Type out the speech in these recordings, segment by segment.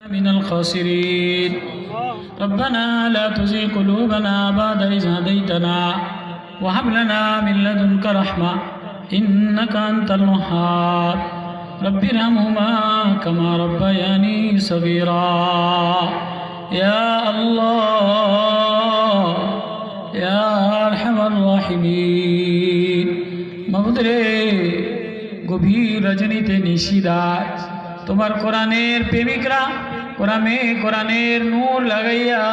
من الخاسرين ربنا لا تزغ قلوبنا بعد إذ هديتنا وهب لنا من لدنك رحمة إنك أنت الوهاب رب ارحمهما كما ربياني صغيرا يا الله يا أرحم الراحمين মাবুদরে গভীর রজনীতে নিশিরাত তোমার কোরআনের প্রেমিকরা কোরআনের নূর লাগাইয়া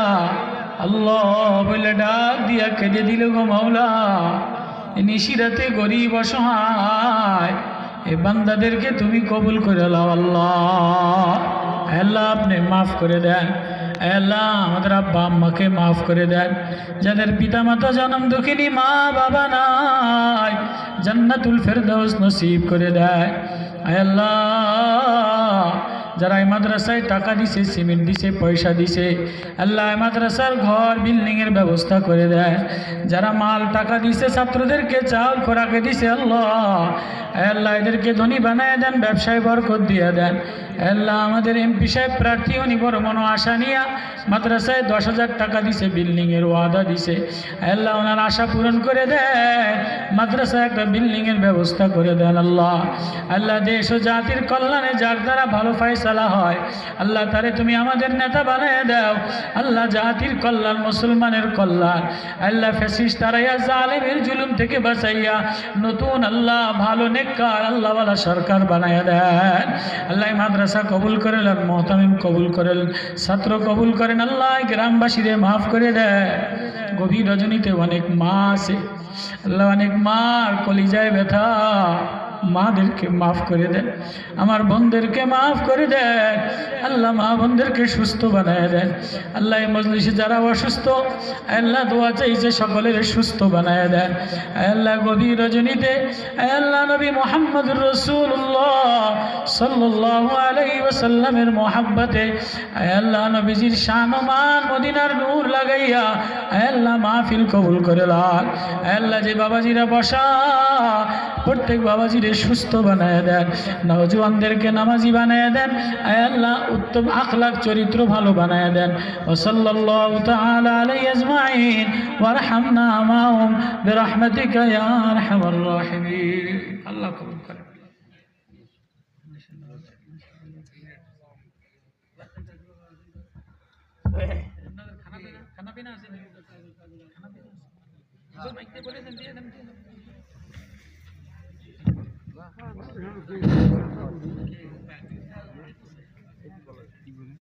আল্লাহ বলে ডাক দিয়া কেঁদে দিল গো মাওলা। নিশিরাতে গরিব অসহায় এ বান্দাদেরকে তুমি কবুল করে নাও আল্লাহ। আল্লাহ আপনি মাফ করে দেন, আল্লাহ আমাদের আব্বা আম্মাকে মাফ করে দেন, যাদের পিতা মাতা জন্ম দুঃখিনী মা বাবা নাই জান্নাতুল ফেরদাউস নসিব করে দেয়। আল্লাহ যারা এই মাদ্রাসায় টাকা দিছে, সিমেন্ট দিছে, পয়সা দিছে, আল্লাহ মাদ্রাসার ঘর বিল্ডিংয়ের ব্যবস্থা করে দেয়। যারা মাল টাকা দিছে, ছাত্রদেরকে চাল খোরাকে দিছে, আল্লাহ এদেরকে ধনী বানায় দেন, ব্যবসায় বরকত দিয়ে দেন। আল্লাহ আমাদের এমপি সাহেব প্রার্থী, উনি বড় মনো আশা নিয়া মাদ্রাসায় 10,000 টাকা দিছে, বিল্ডিংয়ের ওয়াদা দিছে। আল্লাহ ওনার আশা পূরণ করে দেন, মাদ্রাসায় একটা বিল্ডিংয়ের ব্যবস্থা করে দেন। আল্লাহ দেশ ও জাতির কল্যাণে যার দ্বারা ভালো ফয়সালা হয় আল্লাহ তারে তুমি আমাদের নেতা বানায় দাও। আল্লাহ জাতির কল্যাণ, মুসলমানের কল্যাণ, আল্লাহ ফ্যাসিস্ট তারাইয়া জালেমের জুলুম থেকে বাঁচাইয়া নতুন আল্লাহ ভালো নেককার আল্লাহওয়ালা সরকার বানায় দেন। আল্লাহ মাদ্রাসা কবুল করেন, মুহতামিম কবুল করেন, ছাত্র কবুল করেন। আল্লাহ গ্রামবাসীদের মাফ করে দেয়। গভীর রজনীতে অনেক মা আছে আল্লাহ, অনেক মার কলিজায় ব্যথা, মাদেরকে মাফ করে দেন, আমার বোনদেরকে মাফ করে দেন। আল্লাহ মা বোনদেরকে সুস্থ বানায় দেন। আল্লাহ এই মজলিসে যারা অসুস্থ আল্লাহ দোয়া চাইছে সকলের সুস্থ বানায় দেন। আল্লাহ গভীর রজনীতে আল্লাহ নবী মুহাম্মদুর রাসূলুল্লাহ সাল্লাল্লাহু আলাইহি ওয়াসাল্লামের মহব্বতে আল্লাহ নবীজির শান ও মান মদিনার নূর লাগাইয়া আল্লাহ মাহফিল কবুল করে লাল। আল্লাহ যে বাবাজিরা বসা প্রত্যেক বাবাজিরে সুস্থ বানায় দেন, নওজওয়ানদেরকে নামাজি বানায় দেন, আল্লাহ উত্তম আখলাক চরিত্র ভালো বানায় দেন। ওয়া সাল্লাল্লাহু তাআলা আলাইহি আজমাইন ওয়ারহামনা মাহুম বিরহমাতিকা ইয়া আরহামার রাহিমিন। আল্লাহ কবুল করেন। খানা পিনা আছে, মাইকে বলে দেন, দিয়ে দেন।